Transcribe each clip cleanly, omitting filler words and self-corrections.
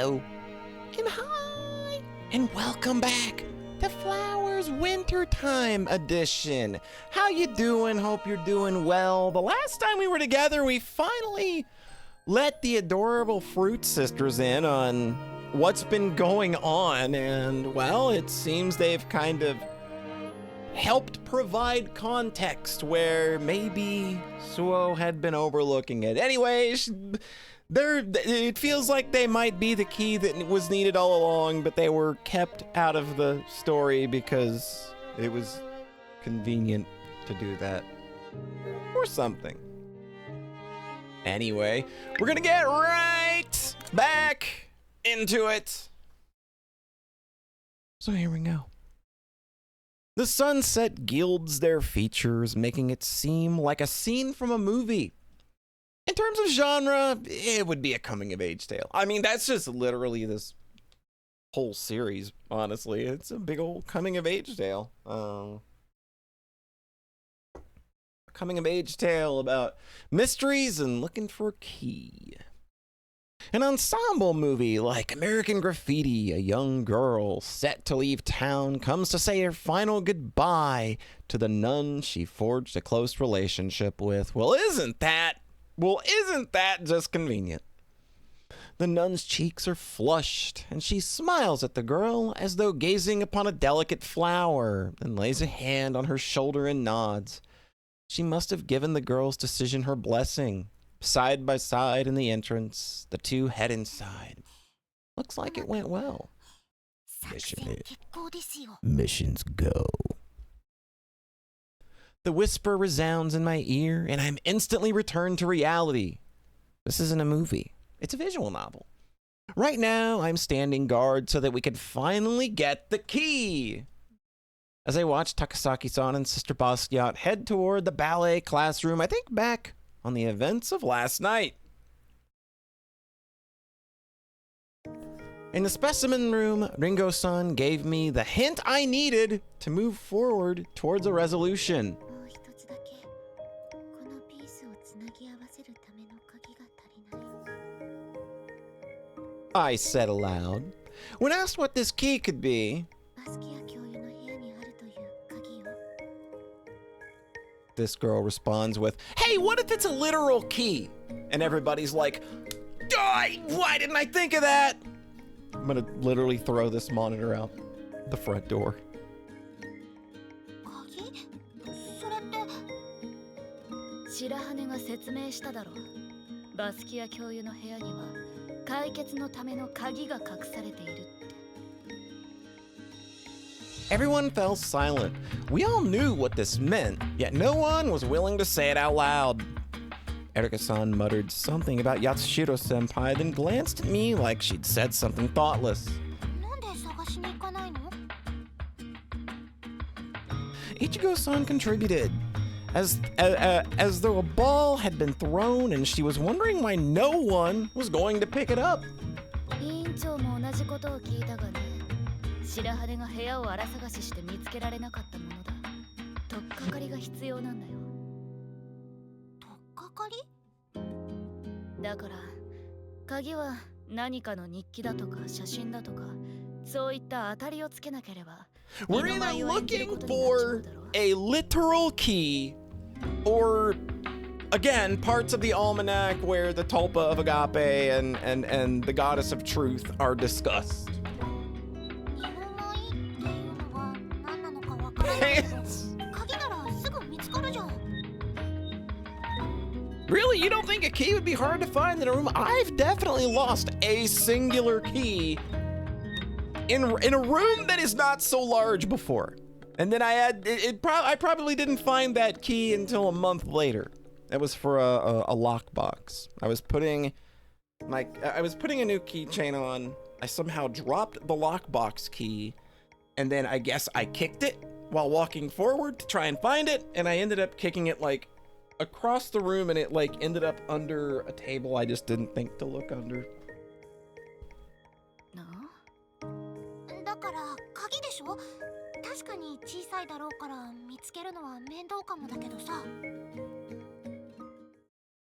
Hello. And hi. And welcome back to Flowers Wintertime Edition. How you doing? Hope you're doing well. The last time we were together, we finally let the adorable Fruit Sisters in on what's been going on. And, well, it seems they've kind of helped provide context where maybe Suo had been overlooking it. Anyways, it feels like they might be the key that was needed all along, but they were kept out of the story because it was convenient to do that. Or something. Anyway, we're gonna get right back into it. So here we go. The sunset gilds their features, making it seem like a scene from a movie. In terms of genre, it would be a coming-of-age tale. I mean, that's just literally this whole series, honestly. It's a big old coming-of-age tale. Coming-of-age tale about mysteries and looking for a key. An ensemble movie like American Graffiti, a young girl set to leave town comes to say her final goodbye to the nun she forged a close relationship with. Well, isn't that just convenient? The nun's cheeks are flushed, and she smiles at the girl as though gazing upon a delicate flower, then lays a hand on her shoulder and nods. She must have given the girl's decision her blessing. Side by side in the entrance, the two head inside. Looks like it went well. Missions go. The whisper resounds in my ear, and I'm instantly returned to reality. This isn't a movie. It's a visual novel. Right now, I'm standing guard so that we can finally get the key. As I watch Takasaki-san and Sister Basquiat head toward the ballet classroom, I think back on the events of last night. In the specimen room, Ringo-san gave me the hint I needed to move forward towards a resolution. I said aloud. When asked what this key could be, this girl responds with, "Hey, what if it's a literal key?" And everybody's like, why didn't I think of that? I'm gonna literally throw this monitor out the front door. Everyone fell silent. We all knew what this meant, yet no one was willing to say it out loud. Erika-san muttered something about Yatsushiro-senpai, then glanced at me like she'd said something thoughtless. Ichigo-san contributed, as though a ball had been thrown and she was wondering why no one was going to pick it up. We're either looking for a literal key or, again, parts of the almanac where the tulpa of agape and the goddess of truth are discussed. Really? You don't think a key would be hard to find in a room? I've definitely lost a singular key in a room that is not so large before. And then I probably didn't find that key until a month later. That was for a lockbox. I was putting a new keychain on. I somehow dropped the lockbox key, and then I guess I kicked it while walking forward to try and find it, and I ended up kicking it like across the room, and it like ended up under a table I just didn't think to look under.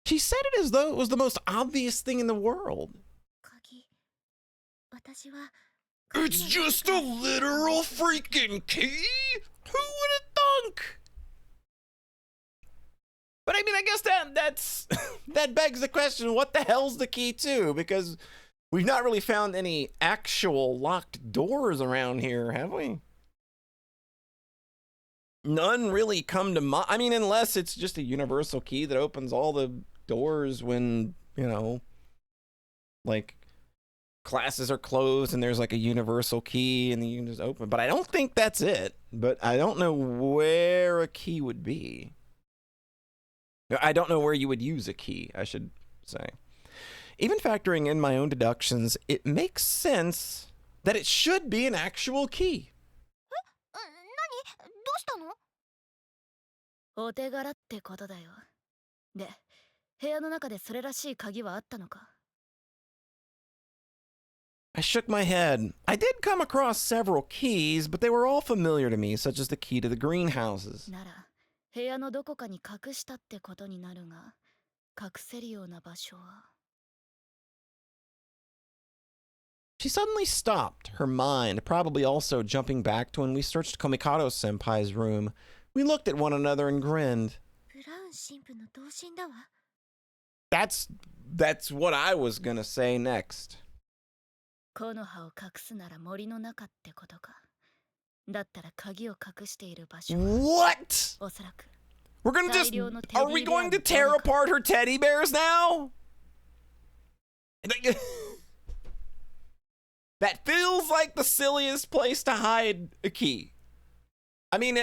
She said it as though it was the most obvious thing in the world. It's just a literal freaking key? Who would have thunk? But I mean, I guess that's that begs the question, what the hell's the key to? Because we've not really found any actual locked doors around here, have we? None really come to mind. I mean, unless it's just a universal key that opens all the doors when, you know, like classes are closed and there's like a universal key and you can just open. But I don't think that's it. But I don't know where a key would be. I don't know where you would use a key, I should say. Even factoring in my own deductions, it makes sense that it should be an actual key. お手柄ってことだよ。で、部屋の中でそれらしい鍵はあったのか? I shook my head. I did come across several keys, but they were all familiar to me, such as the key to the greenhouses. なら、部屋のどこかに隠したってことになるが、隠せるような場所は。She suddenly stopped, her mind probably also jumping back to when we searched Komikado-senpai's room. We looked at one another and grinned. That's what I was gonna say next. What? We're gonna just... Are we going to tear apart her teddy bears now? That feels like the silliest place to hide a key. I mean,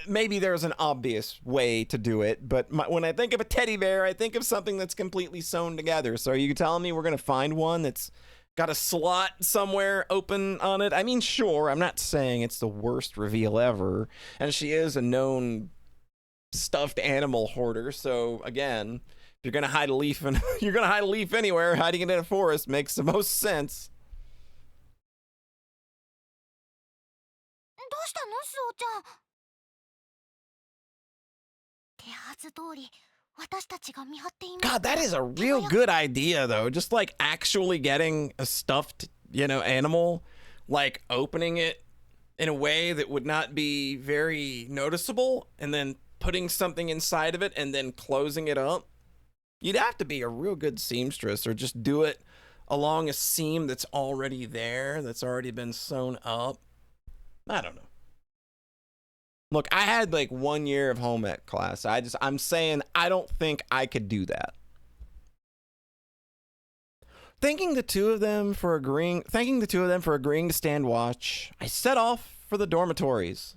maybe there's an obvious way to do it, but when I think of a teddy bear, I think of something that's completely sewn together. So are you telling me we're going to find one that's got a slot somewhere open on it? I mean, sure, I'm not saying it's the worst reveal ever, and she is a known stuffed animal hoarder. So again, if you're going to hide a leaf and you're going to hide a leaf anywhere, hiding it in a forest makes the most sense. どうしたの、スオちゃん。手はず通り、私たちが見張っています。 God, that is a real good idea, though. Just like actually getting a stuffed, you know, animal, like opening it in a way that would not be very noticeable, and then putting something inside of it and then closing it up. You'd have to be a real good seamstress, or just do it along a seam that's already there, that's already been sewn up. I don't know. Look, I had like 1 year of home ec class. I'm saying I don't think I could do that. Thanking the two of them for agreeing to stand watch, I set off for the dormitories.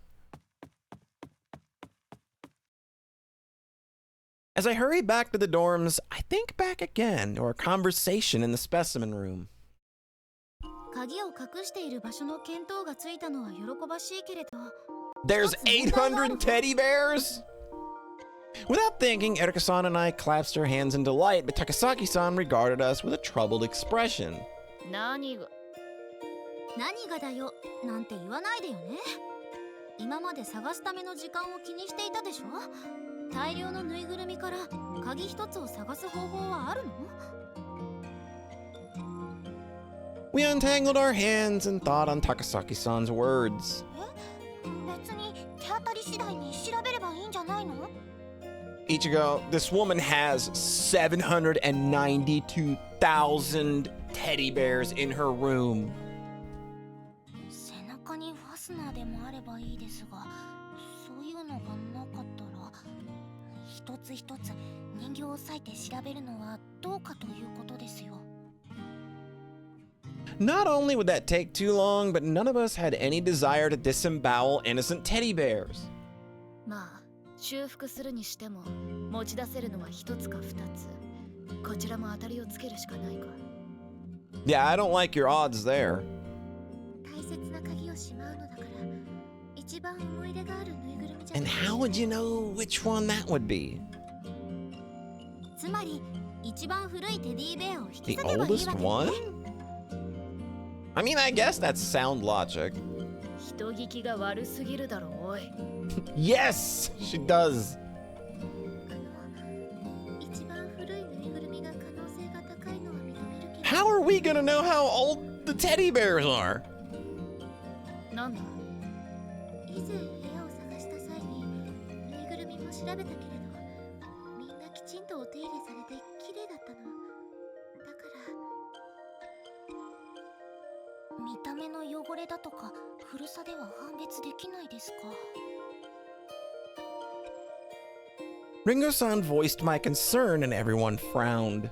As I hurry back to the dorms, I think back again to our conversation in the specimen room. 鍵を隠している場所の見当がついたのは喜ばしいけれど。 There's 800 teddy bears? Without thinking, Erika-san and I clasped our hands in delight, but Takasaki-san regarded us with a troubled expression. 何がだよなんて言わないでよね。今まで探すための時間を気にしていたでしょ。大量のぬいぐるみから鍵一つを探す方法はあるの？ We untangled our hands and thought on Takasaki-san's words. 別に手当たり次第に調べればいいんじゃないの？ Ichigo, this woman has 792,000 teddy bears in her room. 背中にファスナーでもあればいいですが、そういうのがなかったら、一つ一つ人形を割いて調べるのはどうかということですよ。 Not only would that take too long, but none of us had any desire to disembowel innocent teddy bears. まあ、修復するにしても持ち出せるのは一つか二つ。こちらも当たりをつけるしかないか。 Yeah, I don't like your odds there. 大切な鍵をしまうのだから、一番思い出があるぬいぐるみじゃない。 And how would you know which one that would be? つまり、一番古いテディベアを引き The 裂けばいい oldest わけね。 one? I mean, I guess that's sound logic. 人聞きが悪すぎるだろう、おい。Yes, she does. 一番古いぬいぐるみが可能性が高いのは認めるけど。 How are we gonna know how old the teddy bears are. なんだ。以前部屋を探した際にぬいぐるみも調べたけれど、みんなきちんとお手入れされて綺麗だったの。だから見た目の汚れだとか古さでは判別できないですか。Ringo-san voiced my concern and everyone frowned.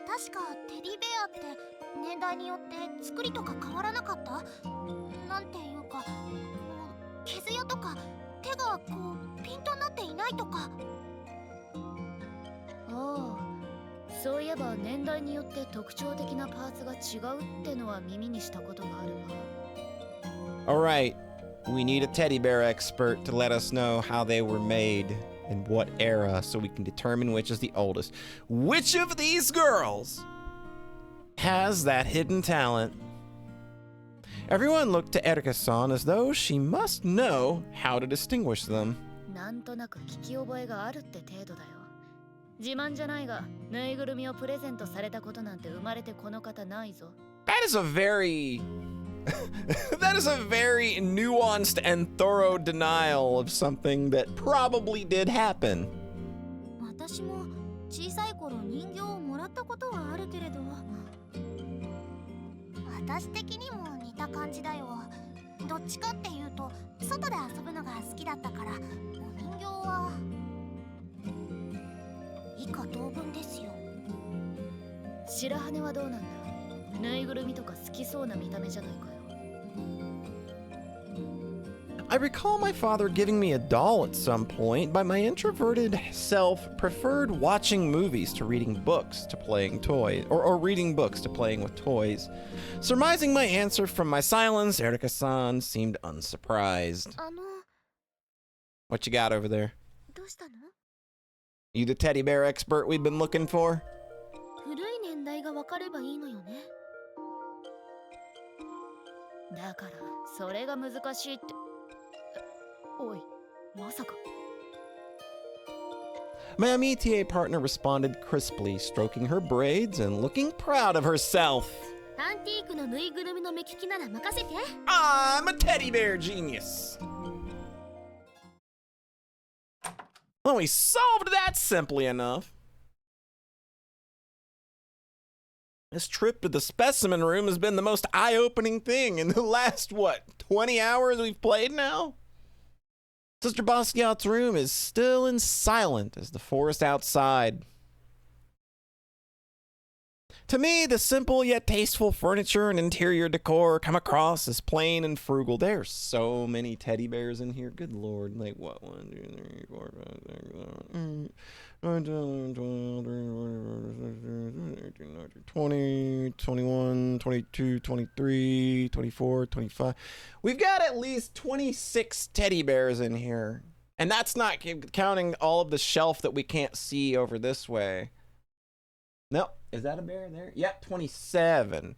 確かテディベアって年代によって作りとか変わらなかった？なんていうか、こう毛艶とか手がこうピンとなっていないとか。ああ、そういえば年代によって特徴的なパーツが違うってのは耳にしたことがあるわ。 Alright, we need a teddy bear expert to let us know how they were made and what era so we can determine which is the oldest. Which of these girls has that hidden talent? Everyone looked to Erika-san as though she must know how to distinguish them. なんとなく聞き覚えがあるって程度だよ。自慢じゃないが、ぬいぐるみをプレゼントされたことなんて生まれてこの方ないぞ。That is a very that is a very nuanced and thorough denial of something that probably did happen. 私も小さい頃人形をもらったことはあるけれど、私的にも似た感じだよ。どっちかっていうと外で遊ぶのが好きだったから、お人形は以下同文ですよ。白羽はどうなんだ。ぬいぐるみとか好きそうな見た目じゃないかよ。I recall my father giving me a doll at some point, but my introverted self preferred watching movies to reading books to playing toys, or reading books to playing with toys. Surmising my answer from my silence, Erika-san seemed unsurprised. What you got over there? どうしたの？ You the teddy bear expert we've been looking for? 古い年代が分かればいいのよね。だからそれが難しいって。おい、まさか。My amitié partner responded crisply, stroking her braids and looking proud of herself. アンティークのぬいぐるみの目利きなら任せて。I'm a teddy bear genius. Well, we solved that simply enough. This trip to the specimen room has been the most eye-opening thing in the last, 20 hours we've played now? Sister Basquiat's room is still and silent as the forest outside. To me, the simple yet tasteful furniture and interior decor come across as plain and frugal. There's so many teddy bears in here. Good Lord. Like, what? 1, 2, 3, 4, 5, 6, 7, 8, 9, 10, 11, 12, 20, 21, 22, 23, 24, 25. We've got at least 26 teddy bears in here. And that's not counting all of the shelf that we can't see over this way. Nope. Is that a bear in there? Yep, 27.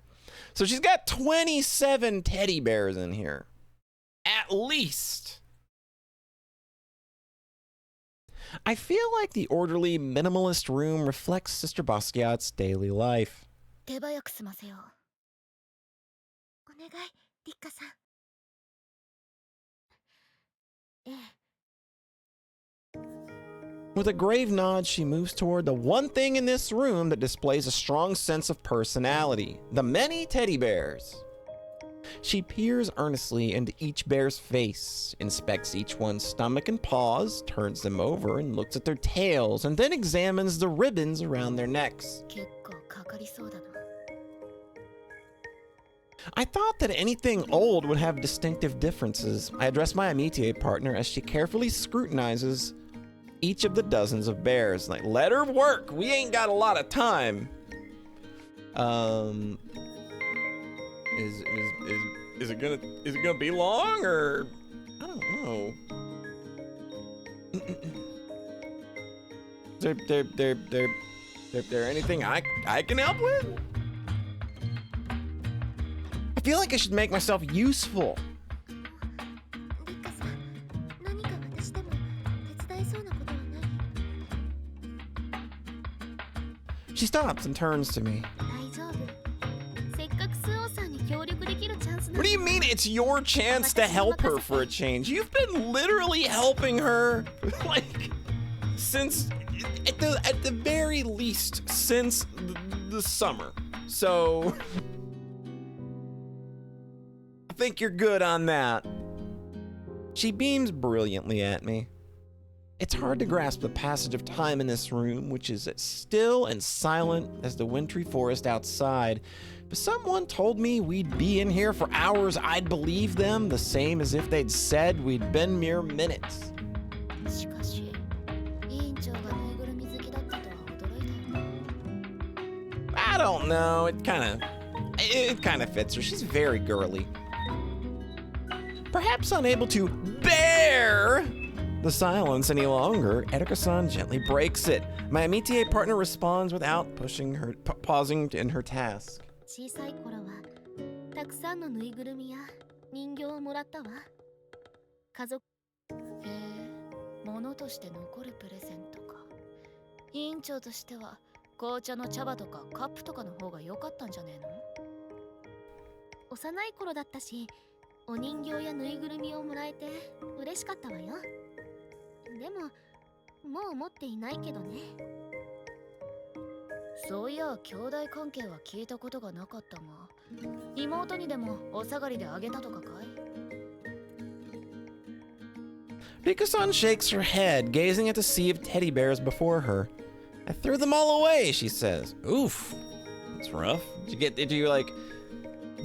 So she's got 27 teddy bears in here. At least. I feel like the orderly, minimalist room reflects Sister Basquiat's daily life. 手早く済ませよお願い、リッカさん。ええ。With a grave nod, she moves toward the one thing in this room that displays a strong sense of personality: the many teddy bears. She peers earnestly into each bear's face, inspects each one's stomach and paws, turns them over and looks at their tails, and then examines the ribbons around their necks. 結構かかりそうだな。 I thought that anything old would have distinctive differences. I address my amitié partner as she carefully scrutinizes each of the dozens of bears. Like, let her work. We ain't got a lot of time. Is it gonna be long, or I don't know. Is there anything I can help with? I feel like I should make myself useful. リッカさん、何か私でも手伝えそうなことはない？ She stops and turns to me. 大丈夫。協力できるチャンスな What do you mean it's your chance to help her for a change? You've been literally helping her, like, since, at the very least, since the summer. So, I think you're good on that. She beams brilliantly at me. It's hard to grasp the passage of time in this room, which is as still and silent as the wintry forest outside. If someone told me we'd be in here for hours, I'd believe them, the same as if they'd said we'd been mere minutes. しかし委員長がぬいぐるみ好きだったとは驚いたよね。 I don't know, it kind of fits her. She's very girly. Perhaps unable to bear the silence any longer, Erika-san gently breaks it. My amitié partner responds without pausing in her task. 小さい頃はたくさんのぬいぐるみや人形をもらったわ。家族へえ、物として残るプレゼントか。委員長としては紅茶の茶葉とかカップとかの方が良かったんじゃねえの？幼い頃だったし、お人形やぬいぐるみをもらえて嬉しかったわよ。でももう持っていないけどね。そういや兄弟関係は聞いたことがなかったが、妹にでもお下がりであげたとかかい？ Rika-san shakes her head, gazing at the sea of teddy bears before her. I threw them all away, she says. Oof, that's rough. Did you like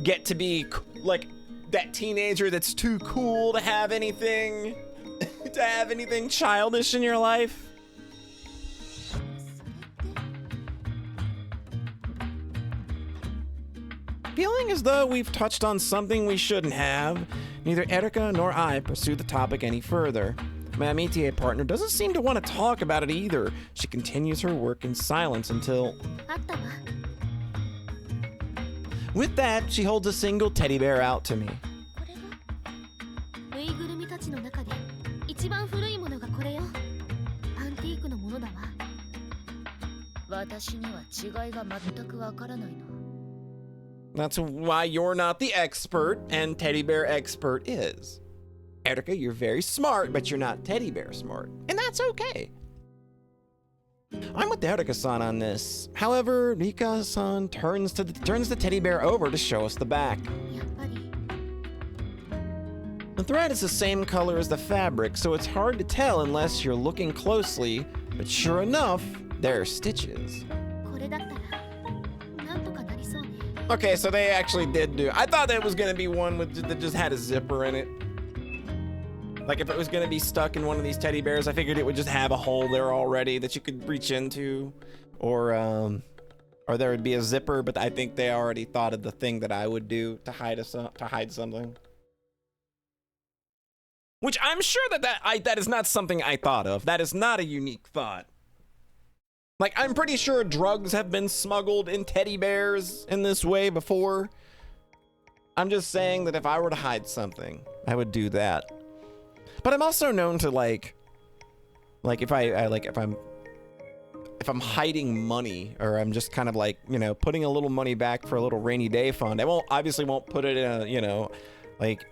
get to be like that teenager that's too cool to have anything childish in your life? Feeling as though we've touched on something we shouldn't have, neither Erika nor I pursue the topic any further. My amitié partner doesn't seem to want to talk about it either. She continues her work in silence until... あったわ。 With that, she holds a single teddy bear out to me. これがぬいぐるみたちの中で一番古いものがこれよ。アンティークのものだわ。私には違いが全くわからないな。 That's why you're not the expert, and teddy bear expert is. Erika, you're very smart, but you're not teddy bear smart. And that's okay. I'm with Erika-san on this. However, Rika-san turns the teddy bear over to show us the back. やっぱり The thread is the same color as the fabric, so it's hard to tell unless you're looking closely, but sure enough, there are stitches. これだったらなんとかなりそうね。 Okay, so they actually did do... I thought that was gonna be one that just had a zipper in it. Like if it was gonna be stuck in one of these teddy bears, I figured it would just have a hole there already that you could reach into, or there would be a zipper. But I think they already thought of the thing that I would do to hide something. Which I'm sure that is not something I thought of. That is not a unique thought. Like I'm pretty sure drugs have been smuggled in teddy bears in this way before. I'm just saying that if I were to hide something, I would do that. But I'm also known to like if if I'm hiding money, or I'm just kind of like, you know, putting a little money back for a little rainy day fund. I obviously won't put it in a, you know, like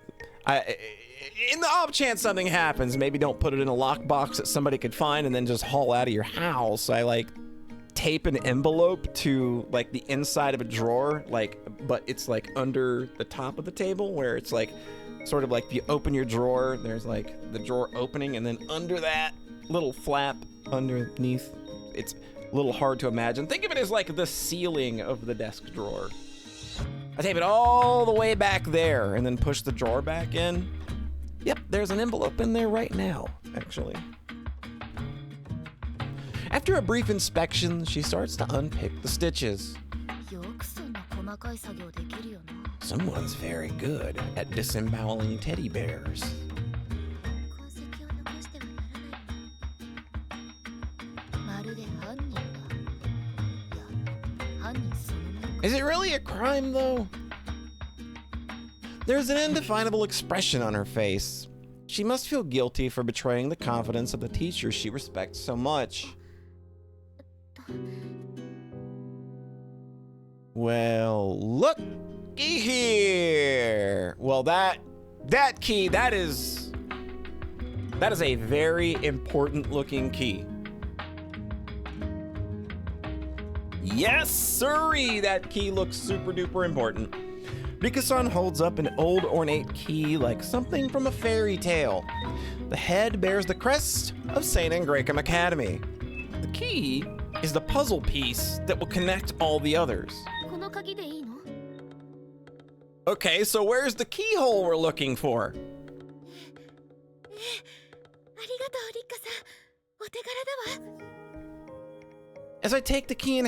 in the off chance something happens, maybe don't put it in a lockbox that somebody could find and then just haul out of your house. I like tape an envelope to like the inside of a drawer, like, but it's like under the top of the table where it's like sort of like if you open your drawer, there's like the drawer opening, and then under that little flap underneath, it's a little hard to imagine. Think of it as like the ceiling of the desk drawer. I tape it all the way back there and then push the drawer back in. Yep, there's an envelope in there right now, actually. After a brief inspection, she starts to unpick the stitches. よくそんな細かい作業できるよな。 Someone's very good at disemboweling teddy bears. 痕跡を残してはならない。まるで犯人だ。いや、犯人そのもの。 Is it really a crime, though? There's an indefinable expression on her face. She must feel guilty for betraying the confidence of the teacher she respects so much. Well, look looky here. Well, that key, that is a very important looking key. Yes, sirree, that key looks super duper important. Rika-san holds up an old ornate key like something from a fairy tale. The head bears the crest of St. Angraecum Academy. The key is the puzzle piece that will connect all the others. この鍵でいいの？ Okay, so where's the keyhole we're looking for? ありがとうリッカさん。お手柄だわ。 As I take the key in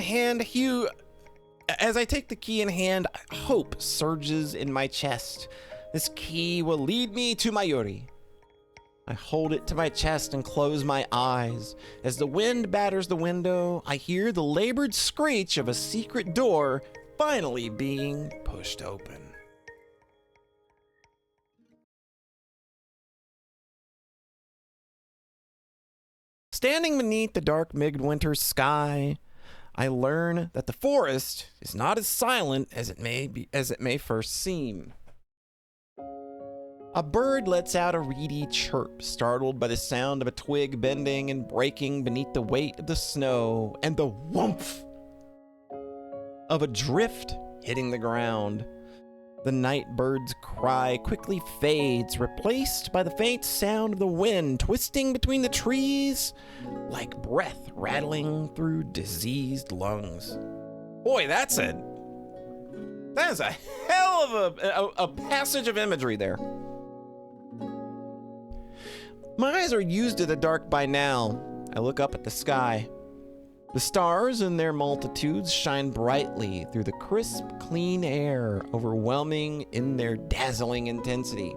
hand, hope surges in my chest. This key will lead me to Mayuri. I hold it to my chest and close my eyes. As the wind batters the window, I hear the labored screech of a secret door finally being pushed open. Standing beneath the dark midwinter sky, I learn that the forest is not as silent as it may first seem. A bird lets out a reedy chirp, startled by the sound of a twig bending and breaking beneath the weight of the snow and the whoomph of a drift hitting the ground. The night bird's cry quickly fades, replaced by the faint sound of the wind twisting between the trees like breath rattling through diseased lungs. Boy, that is a hell of a passage of imagery there. My eyes are used to the dark by now. I look up at the sky. The stars in their multitudes shine brightly through the crisp, clean air, overwhelming in their dazzling intensity.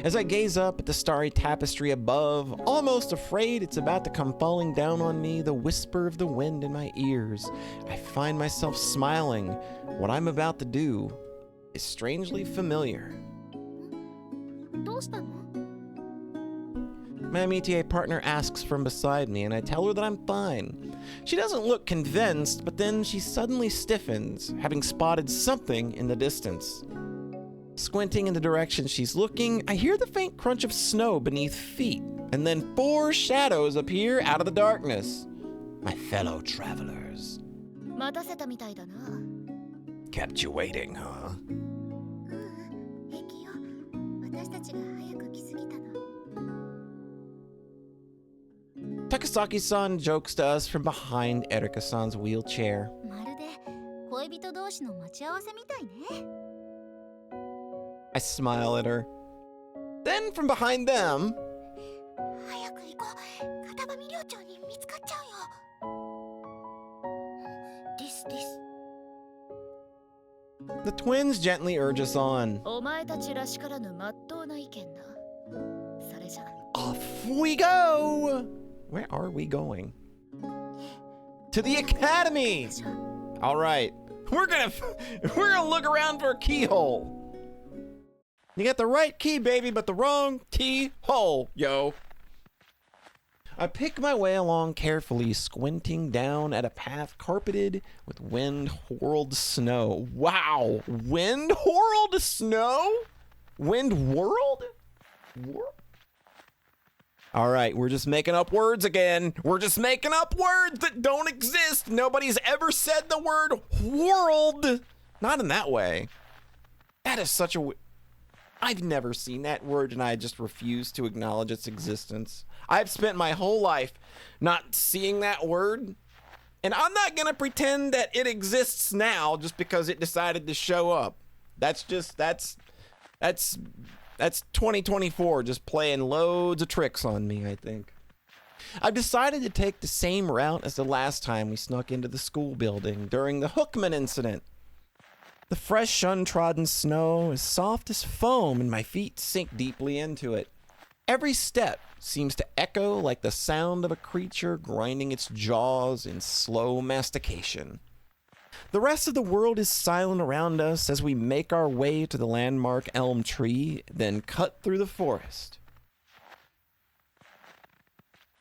As I gaze up at the starry tapestry above, almost afraid it's about to come falling down on me, the whisper of the wind in my ears, I find myself smiling. What I'm about to do is strangely familiar. どうしたの？ My métier partner asks from beside me, and I tell her that I'm fine. She doesn't look convinced, but then she suddenly stiffens, having spotted something in the distance. Squinting in the direction she's looking, I hear the faint crunch of snow beneath feet, and then 4 shadows appear out of the darkness. My fellow travelers. 待たせたみたいだな。 Kept you waiting, huh? 平気よ。私たちが早く来すぎたの。 Takasaki-san jokes to us from behind Erika-san's wheelchair. まるで恋人同士の待ち合わせみたいね。 I smile at her. Then from behind them, 早く行こう。片上寮長に見つかっちゃうよ。です。 the twins gently urge us on. お前たちらしからぬ真っ当な意見だ。それじゃ。 Off we go! Where are we going? To the academy! All right. We're gonna look around for a keyhole. You got the right key, baby, but the wrong keyhole, yo. I pick my way along carefully, squinting down at a path carpeted with wind-whirled snow. Wow, wind-whirled snow? Wind-whirled? All right, we're just making up words again. We're just making up words that don't exist. Nobody's ever said the word whirled. Not in that way. That is such a... I've never seen that word, and I just refuse to acknowledge its existence. I've spent my whole life not seeing that word, and I'm not going to pretend that it exists now just because it decided to show up. That's 2024 just playing loads of tricks on me, I think. I've decided to take the same route as the last time we snuck into the school building during the Hookman incident. The fresh, untrodden snow is soft as foam, and my feet sink deeply into it. Every step seems to echo like the sound of a creature grinding its jaws in slow mastication. The rest of the world is silent around us as we make our way to the landmark elm tree, then cut through the forest.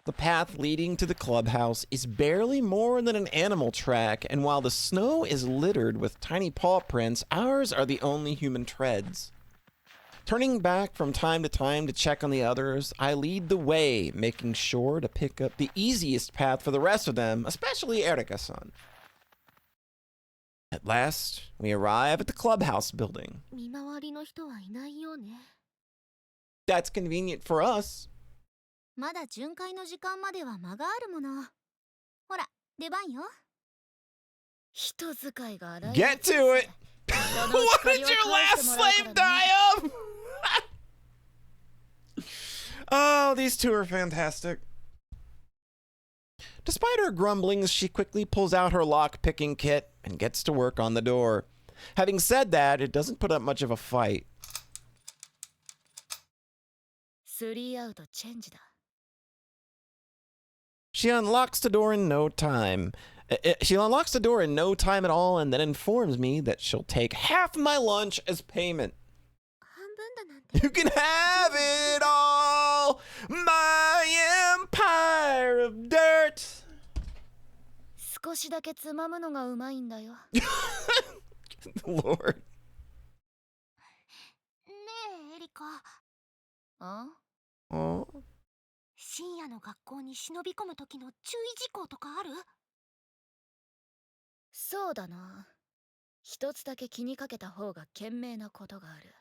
The path leading to the clubhouse is barely more than an animal track, and while the snow is littered with tiny paw prints, ours are the only human treads. Turning back from time to time to check on the others, I lead the way, making sure to pick up the easiest path for the rest of them, especially Erika-san. At last, we arrive at the clubhouse building. 見回りの人はいないようね。 That's convenient for us. まだ巡回の時間までは間があるもの。ほら、出番よ。人使いが荒い。 Get to it! その What 光 did を your 返 last してもらう slave からね。 die of? Oh, these two are fantastic. Despite her grumblings, she quickly pulls out her lock-picking kit and gets to work on the door. Having said that, it doesn't put up much of a fight. 3アウトチェンジだ。 She unlocks the door in no time. She unlocks the door in no time at all and then informs me that she'll take half my lunch as payment. 半分だなんて。 You can have it all, my empire of dirt. 少しだけつまむのがうまいんだよ。 Lord. ねえ、エリカ。あ？ Oh. 深夜の学校に忍び込む時の注意事項とかある？そうだな。一つだけ気にかけた方が賢明なことがある。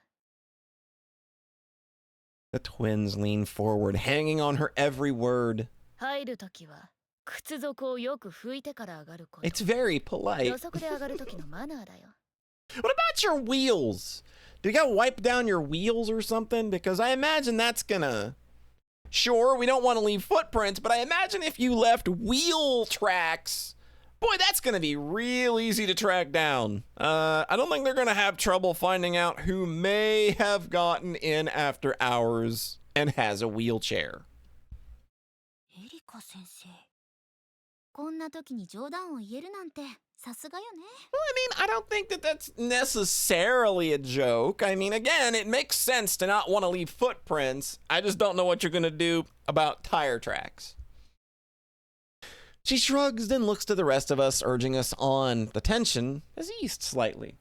The twins lean forward, hanging on her every word. 入るときは靴底をよく拭いてから上がること。 It's very polite. 予測で上がる時のマナーだよ。 What about your wheels? Do you gotta wipe down your wheels or something? Because I imagine that's gonna... Sure, we don't want to leave footprints, but I imagine if you left wheel tracks, boy, that's gonna be real easy to track down. I don't think they're gonna have trouble finding out who may have gotten in after hours and has a wheelchair. エリカ先生。こんな時に冗談を言えるなんてさすがよね。 Well, I mean, I don't think that that's necessarily a joke. I mean, again, it makes sense to not want to leave footprints. I just don't know what you're going to do about tire tracks. She shrugs, then looks to the rest of us, urging us on. The tension has eased slightly.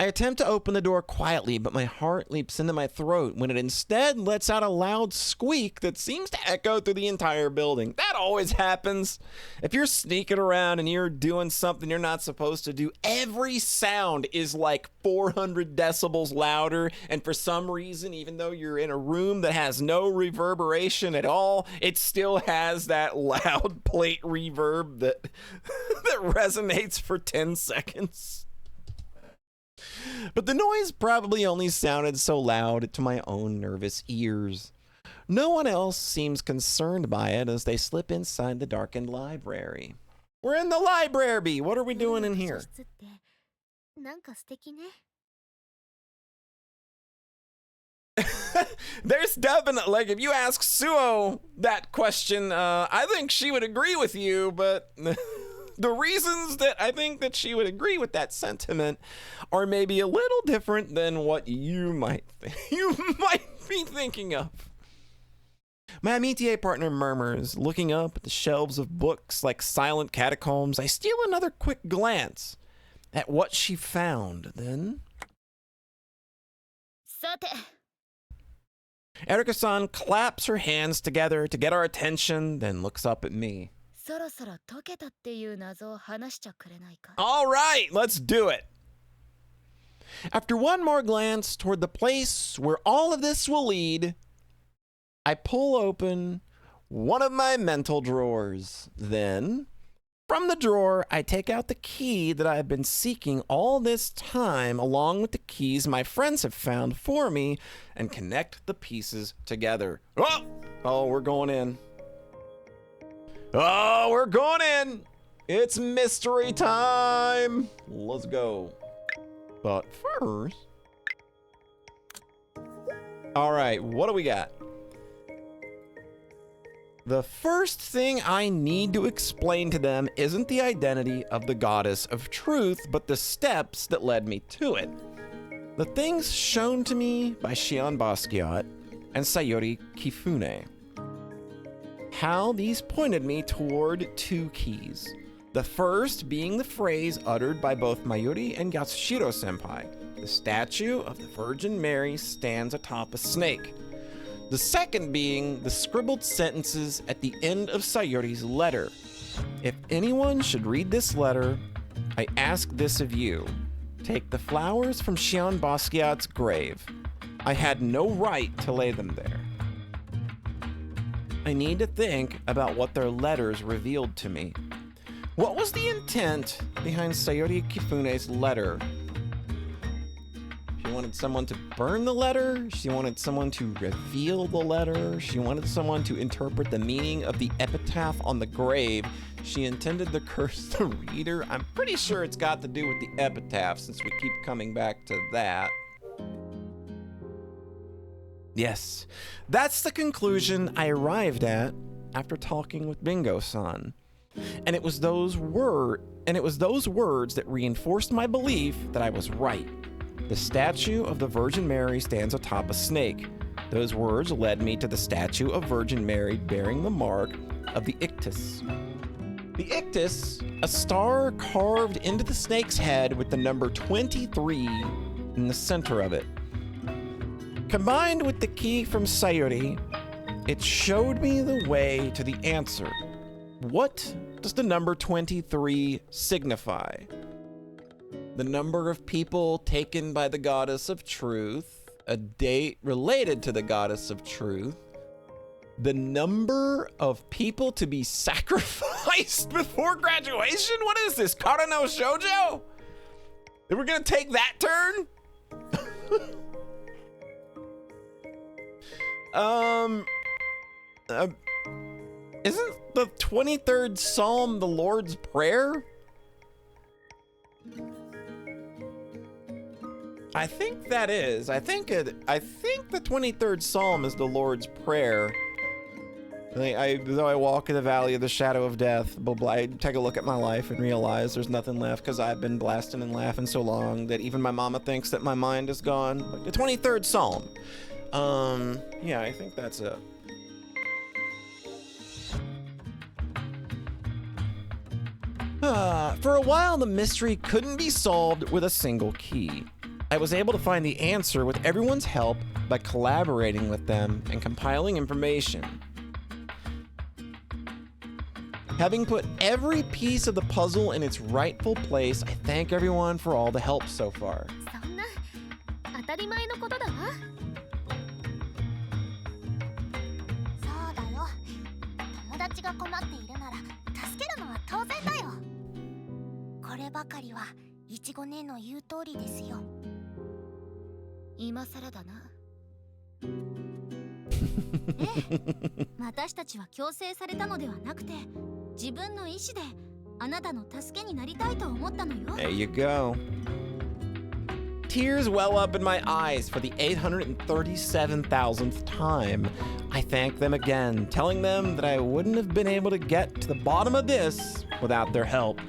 I attempt to open the door quietly, but my heart leaps into my throat when it instead lets out a loud squeak that seems to echo through the entire building. That always happens. If you're sneaking around and you're doing something you're not supposed to do, every sound is like 400 decibels louder, and for some reason, even though you're in a room that has no reverberation at all, it still has that loud plate reverb that, that resonates for 10 seconds. But the noise probably only sounded so loud to my own nervous ears. No one else seems concerned by it as they slip inside the darkened library. We're in the library! What are we doing in here? 図書室ってなんか素敵ね。 There's definitely, like, if you ask Suo that question, I think she would agree with you, but the reasons that I think that she would agree with that sentiment are maybe a little different than what you might be thinking of. My amitié partner murmurs, looking up at the shelves of books like silent catacombs. I steal another quick glance at what she found, then... さて、 Erika-san claps her hands together to get our attention, then looks up at me. そろそろ解けたっていう謎を話しちゃくれないか。 All right, let's do it. After one more glance toward the place where all of this will lead, I pull open one of my mental drawers. Then, from the drawer, I take out the key that I've been seeking all this time, along with the keys my friends have found for me, and connect the pieces together. Oh, we're going in. Oh, we're going in. It's mystery time. Let's go. But first... All right, what do we got? The first thing I need to explain to them isn't the identity of the goddess of truth, but the steps that led me to it. The things shown to me by Shion Basquiat and Sayori Kifune. How these pointed me toward two keys. The first being the phrase uttered by both Mayuri and Yatsushiro senpai. The statue of the Virgin Mary stands atop a snake. The second being the scribbled sentences at the end of Sayori's letter. If anyone should read this letter, I ask this of you. Take the flowers from Shion Basquiat's grave. I had no right to lay them there. I need to think about what their letters revealed to me. What was the intent behind Sayori Kifune's letter? She wanted someone to burn the letter. She wanted someone to reveal the letter. She wanted someone to interpret the meaning of the epitaph on the grave. She intended to curse the reader. I'm pretty sure it's got to do with the epitaph since we keep coming back to that. Yes, that's the conclusion I arrived at after talking with Bingo-san. And it was those words that reinforced my belief that I was right. The statue of the Virgin Mary stands atop a snake. Those words led me to the statue of Virgin Mary bearing the mark of the ictus. The ictus, a star carved into the snake's head with the number 23 in the center of it. Combined with the key from Sayori, it showed me the way to the answer. What does the number 23 signify? The number of people taken by the goddess of truth, a date related to the goddess of truth, the number of people to be sacrificed before graduation? What is this, Kara no Shoujo? We're gonna take that turn? Isn't the 23rd Psalm the Lord's Prayer? I think that is. I think the 23rd Psalm is the Lord's Prayer. Though I walk in the valley of the shadow of death, blah, blah, I take a look at my life and realize there's nothing left because I've been blasting and laughing so long that even my mama thinks that my mind is gone. Like the 23rd Psalm. Yeah, I think that's it. For a while, the mystery couldn't be solved with a single key. I was able to find the answer with everyone's help by collaborating with them and compiling information. Having put every piece of the puzzle in its rightful place, I thank everyone for all the help so far. そんな当たり前のことだわ。そうだよ。友達が困っているなら助けるのは当然だよ。こればかりはいちご姉の言う通りですよ。今更だな。私たちは強制されたのではなくて、自分の意思であなたの助けになりたいと思ったのよ。There you go. Tears well up in my eyes for the 837,000th time. I thank them again, telling them that I wouldn't have been able to get to the bottom of this without their help.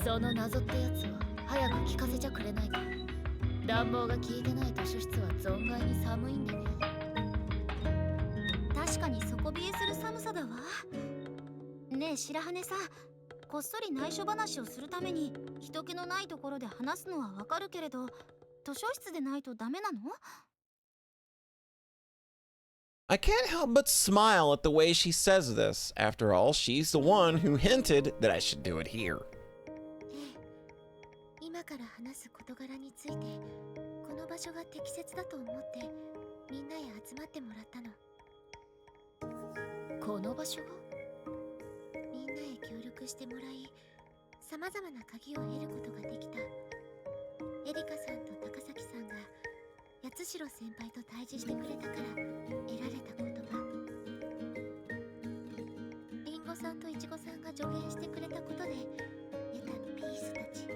その謎ってやつを早く聞かせちゃくれないか。暖房が効いてない図書室は存外に寒いんでね。確かに底冷えする寒さだわ。ねえ白羽さん、こっそり内緒話をするために人気のないところで話すのはわかるけれど、図書室でないとダメなの？ I can't help but smile at the way she says this. After all, she's the one who hinted that I should do it here. 今から話す事柄について、この場所が適切だと思ってみんなへ集まってもらったの。この場所が？みんなへ協力してもらい、様々な鍵を得ることができた。エリカさんと高崎さんが八代先輩と対峙してくれたから得られた言葉。リンゴさんとイチゴさんが助言してくれたことで得たピースたち。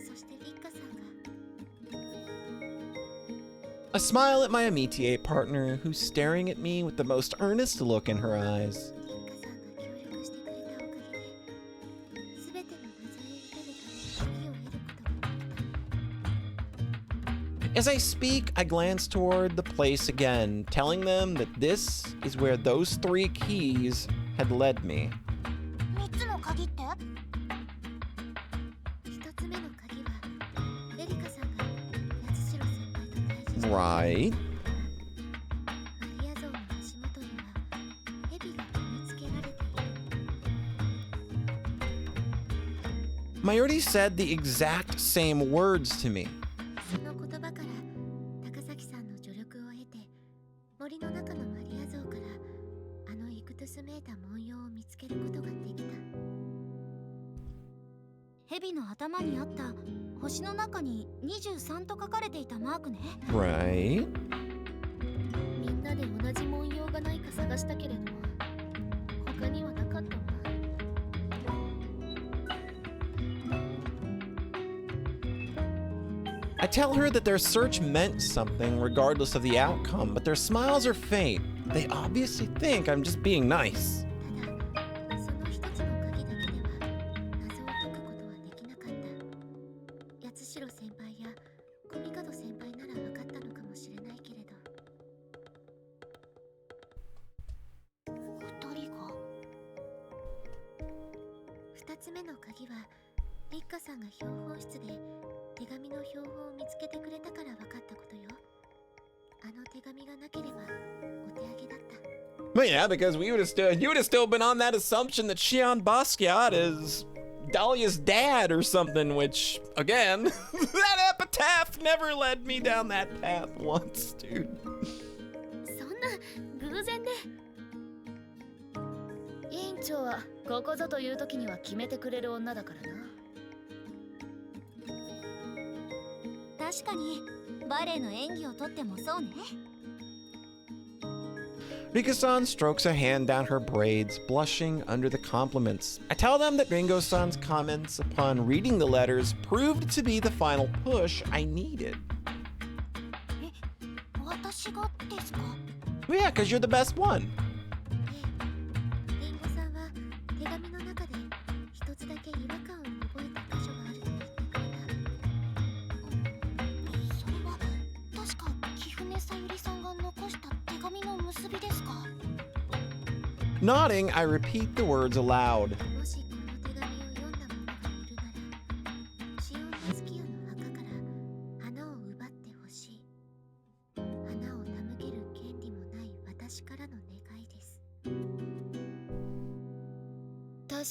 そしてリッカさんが。I smile at my amitié partner, who's staring at me with the most earnest look in her eyes. As I speak, I glance toward the place again, telling them that this is where those 3 keys had led me. 3つの鍵って1つ目の鍵はエリカさんが八代先輩と対峙した Right. マリア像の足元には蛇が踏みつけられている Mayuri said the exact same words to me. その言葉から高崎さんの助力を得て森の中のマリア像からあのイクトゥスめいた文様を見つけることができた蛇の頭にあった星の中に23と書かれていたマークね Right. みんなで同じ文様がないか探したけれど他にはなかったわ。I tell her that their search meant something regardless of the outcome, but their smiles are faint. They obviously think I'm just being nice. ただその一つの鍵だけでは謎を解くことはできなかった八代先輩や小見門先輩なら分かったのかもしれないけれど二人が二つ目の鍵は立花さんが標本室で手紙の標本を見つけてくれたから分かったことよあの手紙がなければお手上げだった But yeah, because you would have still been on that assumption that Shion Basquiat is Dahlia's dad or something, which, again, that epitaph never led me down that path once, dude. そんな偶然で。委員長はここぞという時には決めてくれる女だからな。確かにバレエの演技をとってもそうね Rika-san strokes a hand down her braids, blushing under the compliments. I tell them that Ringo-san's comments upon reading the letters proved to be the final push I needed. 私がですか Well, yeah, because you're the best one. リンゴさんは手紙の中で一つだけ違和感を覚えた箇所があると言ってくれたそれは確か貴船さゆりさんが残した手紙の結びですか Nodding, I repeat the words aloud. もしこの手紙を読んだ者がいるならシオン・マスキアの墓から花を奪ってほしい花を手向ける権利もない私からの願いです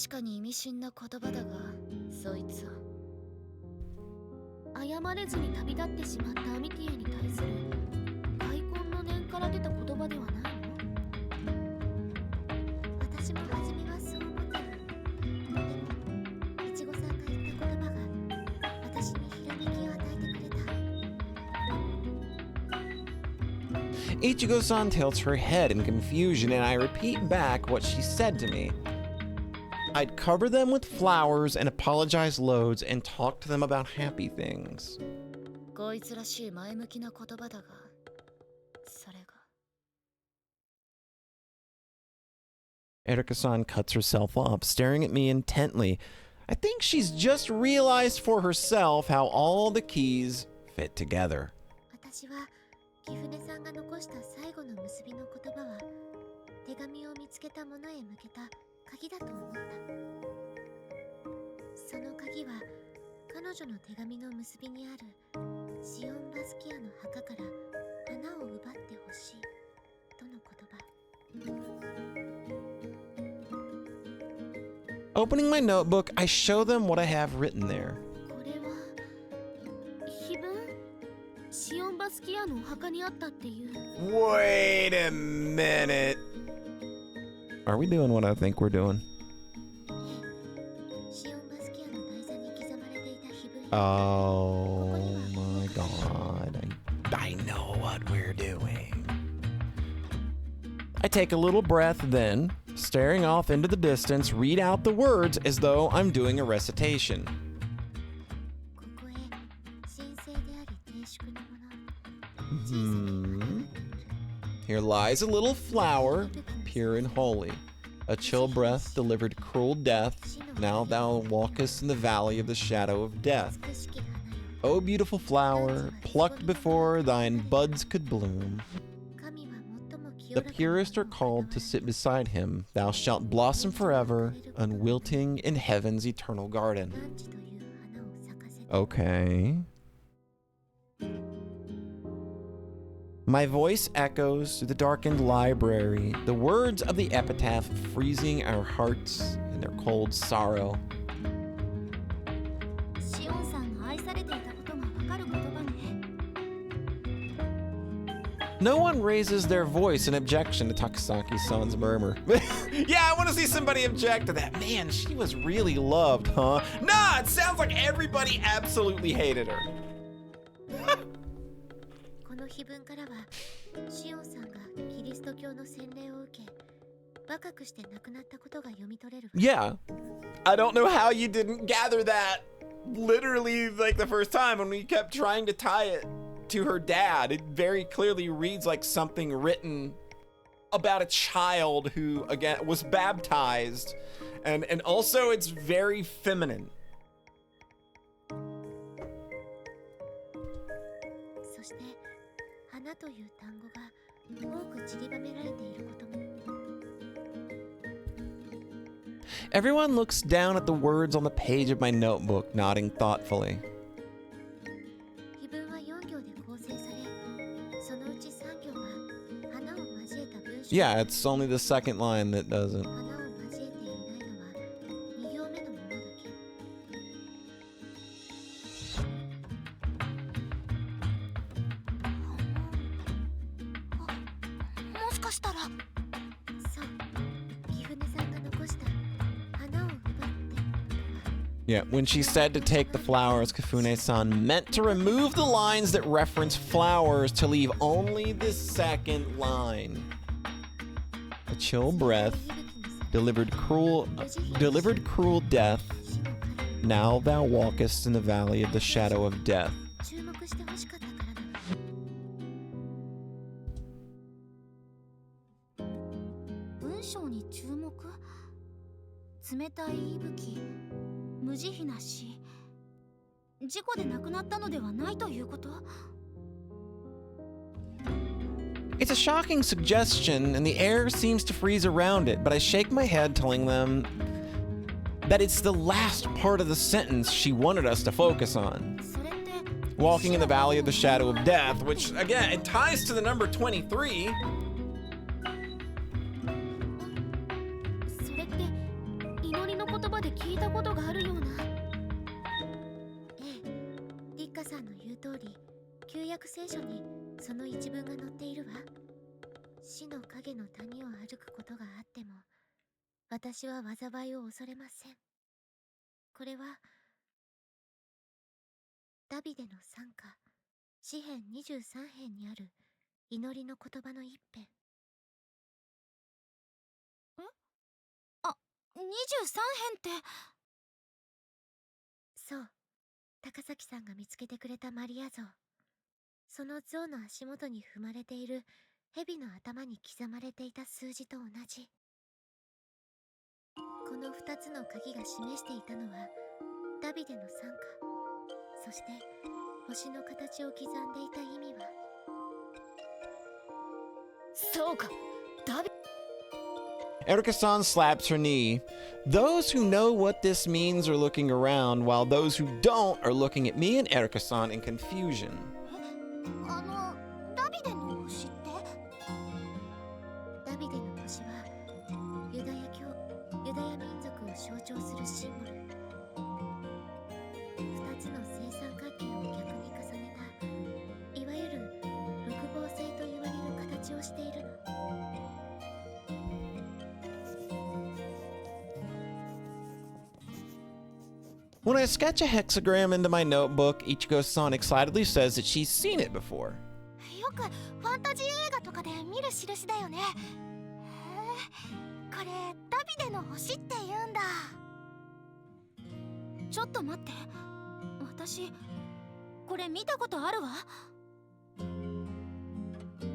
確かに意味深な言葉だが、そいつは謝れずに旅立ってしまったアミティエに対する開墾の念から出た言葉ではないの？私も初めはそう思ったのでもいちごさんが言った言葉が私にひらめきを与えてくれた Ichigo-san tilts her head in confusion, and I repeat back what she said to me. I'd cover them with flowers and apologize loads and talk to them about happy things. こいつらしい前向きな言葉だが、それが Erika-san cuts herself off, staring at me intently. I think she's just realized for herself how all the keys fit together. 私は貴船さんが残した最後の結びの言葉は手紙を見つけた者へ向けた鍵だと思ったその鍵は彼女の手紙の結びにあるシオン・バスキアの墓から花を奪ってほしいとの言葉 Opening my notebook, I show them what I have written there. これは碑文？シオン・バスキアのお墓にあったっていう。Wait a minute. Are we doing what I think we're doing? シオン・バスキアの台座に刻まれていた碑文 Oh my god. I know what we're doing. I take a little breath, then, staring off into the distance, read out the words as though I'm doing a recitation. ここへ神聖であり低粛なもの Here lies a little flower, pure and holy. A chill breath delivered cruel death. Now thou walkest in the valley of the shadow of death. 美しき花よ O beautiful flower, plucked before thine buds could bloom. The purest are called to sit beside him. Thou shalt blossom forever, unwilting in heaven's eternal garden. Okay. My voice echoes through the darkened library, the words of the epitaph freezing our hearts in their cold sorrow. No one raises their voice in objection to Takasaki-san's murmur. Yeah, I want to see somebody object to that. Man, she was really loved, huh? Nah, it sounds like everybody absolutely hated her. Yeah, I don't know how you didn't gather that literally like the first time when we kept trying to tie it to her dad. It very clearly reads like something written about a child who, again, was baptized, and also it's very feminine. Everyone looks down at the words on the page of my notebook, nodding thoughtfully. Yeah, it's only the second line that doesn't. Yeah, when she said to take the flowers, Kafune-san meant to remove the lines that reference flowers to leave only the second line. A chill breath, delivered cruel death. Now thou walkest in the valley of the shadow of death. It's a shocking suggestion, and the air seems to freeze around it, but I shake my head, telling them that it's the last part of the sentence she wanted us to focus on. Walking in the valley of the shadow of death, which, again, it ties to the number 23. Erika-san slaps her knee. Those who know what this means are looking around, while those who don't are looking at me and Erika-san in confusion. When I sketch a hexagram into my notebook, Ichigo-san excitedly says that she's seen it before.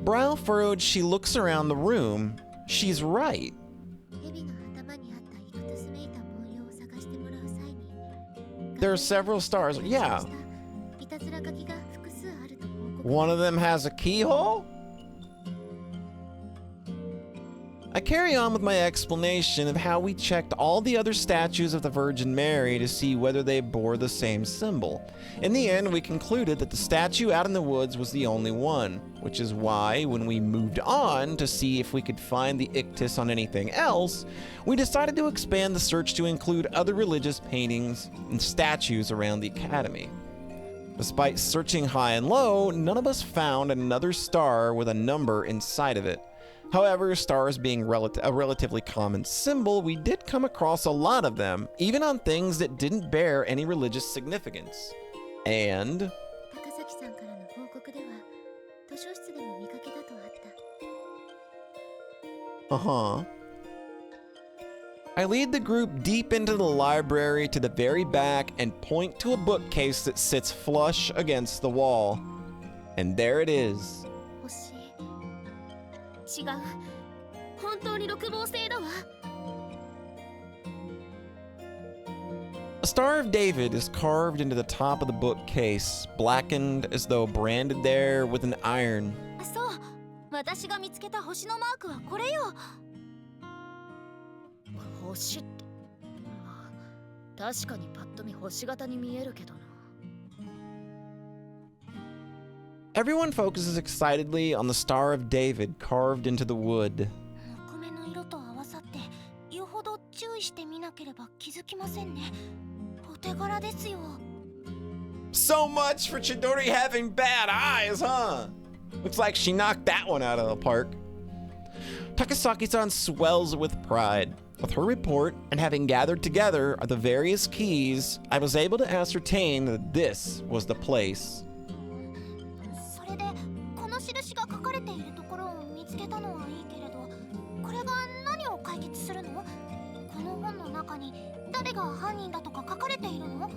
Brow furrowed, she looks around the room. She's right. There are several stars. Yeah. ずら書きが複数あると報告。 One of them has a keyhole? I carry on with my explanation of how we checked all the other statues of the Virgin Mary to see whether they bore the same symbol. In the end, we concluded that the statue out in the woods was the only one, which is why, when we moved on to see if we could find the ictus on anything else, we decided to expand the search to include other religious paintings and statues around the Academy. Despite searching high and low, none of us found another star with a number inside of it. However, stars being a relatively common symbol, we did come across a lot of them, even on things that didn't bear any religious significance. And... 高崎さんからの報告では図書室でも見かけたとあった。 Uh-huh. I lead the group deep into the library to the very back and point to a bookcase that sits flush against the wall. And there it is. 星。違う。本当に六芒星だわ。 A Star of David is carved into the top of the bookcase, blackened as though branded there with an iron. そう。私が見つけた星のマークはこれよ。星って、まあ、確かにパッと見星型に見えるけどな。 Everyone focuses excitedly on the Star of David carved into the wood. 木目の色と合わさってよほど注意して見なければ気づきませんね。お手柄ですよ。 So much for Chidori having bad eyes, huh? Looks like she knocked that one out of the park. Takasaki-san swells with pride. With her report and having gathered together the various keys, I was able to ascertain that this was the place. それでこの印が書かれているところを見つけたのはいいけれど、これが何を解決するの？この本の中に誰が犯人だとか書かれているの？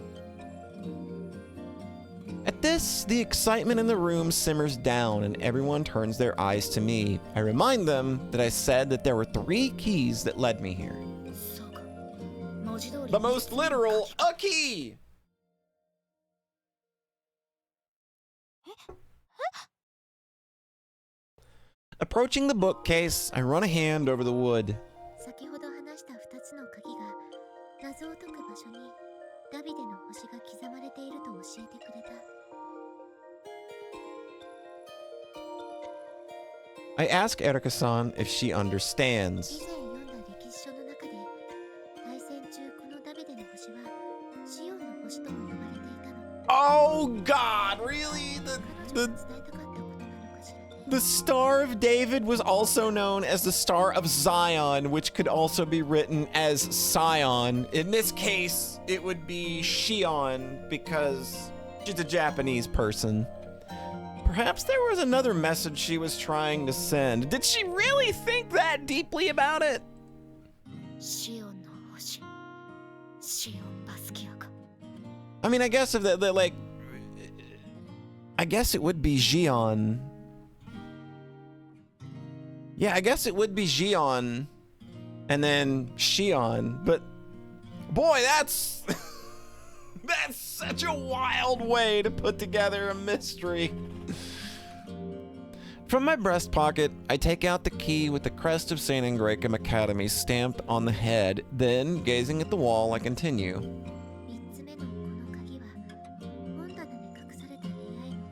At this, the excitement in the room simmers down and everyone turns their eyes to me. I remind them that I said that there were 3 keys that led me here. そうか。文字通り。 The most literal, a key! Approaching the bookcase, I run a hand over the wood. 先ほど話した2つの鍵が謎を解く場所にダビデの星が刻まれていると教えてくれた。 I ask Erika-san if she 以 understands. 前読んだ歴史書の中で大戦中このダビデの星はシオンの星とも呼ばれていたの。 Oh God, really? 彼女が伝えたかったことなのかしらね。 The Star of David was also known as the Star of Zion, which could also be written as Sion. In this case, it would be Shion because she's a Japanese person. Perhaps there was another message she was trying to send. Did she really think that deeply about it? シオンの星。シオン・バスキアか。 I mean, I guess if the like, I guess it would be Xion. Yeah, I guess it would be Xion, and then Shion. But boy, that's that's such a wild way to put together a mystery. From my breast pocket, I take out the key with the crest of St. Ingracum Academy stamped on the head. Then, gazing at the wall, I continue. 3つ目のこの鍵は本棚に隠された部屋への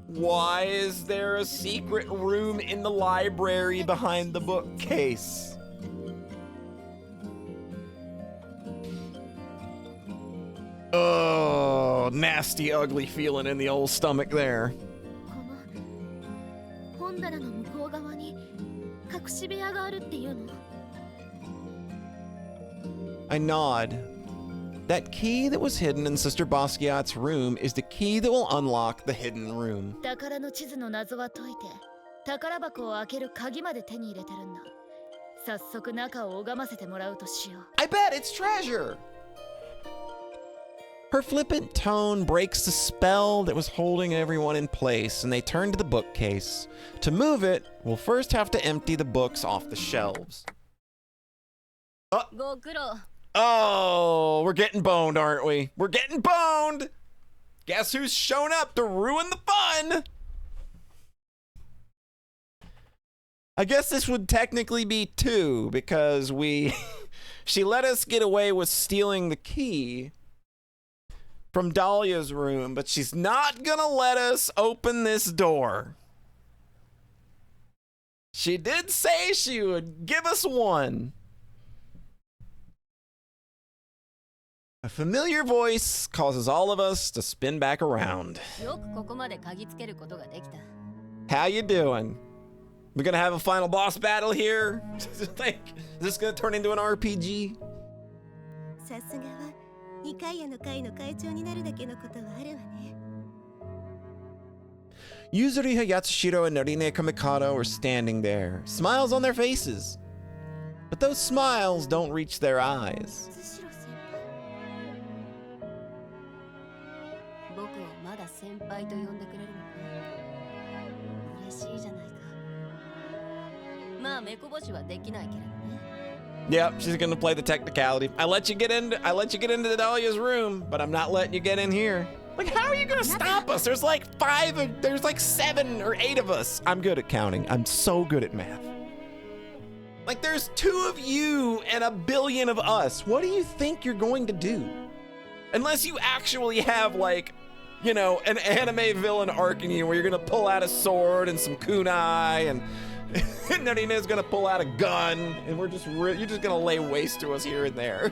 鍵。 Why is there a secret room in the library behind the bookcase? Oh, nasty, ugly feeling in the old stomach there. この本棚の向こう側に隠し部屋があるっていうの。 I nod. That key that was hidden in Sister Basquiat's room is the key that will unlock the hidden room. 宝の地図の謎は解いて、宝箱を開ける鍵まで手に入れてるんだ。早速中を拝ませてもらうとしよう。 I bet it's treasure! Her flippant tone breaks the spell that was holding everyone in place, and they turn to the bookcase. To move it, we'll first have to empty the books off the shelves. ご苦労。 Oh, we're getting boned, aren't we? We're getting boned! Guess who's shown up to ruin the fun? I guess this would technically be 2 because she let us get away with stealing the key from Dahlia's room, but she's not gonna let us open this door. She did say she would give us 1. A familiar voice causes all of us to spin back around. How you doing? We're gonna have a final boss battle here? Like, is this gonna turn into an RPG? Yuzuriha Yatsushiro and Narine Kamikado are standing there, smiles on their faces. But those smiles don't reach their eyes. Yep, she's gonna play the technicality. I let you get into Dahlia's room, but I'm not letting you get in here. Like, how are you gonna stop us? There's like 7 or 8 of us. I'm good at counting. I'm so good at math. Like, there's 2 of you and a billion of us. What do you think you're going to do? Unless you actually have, like, you know, an anime villain arc in you where you're gonna pull out a sword and some kunai and Narina's gonna pull out a gun and you're just gonna lay waste to us here and there.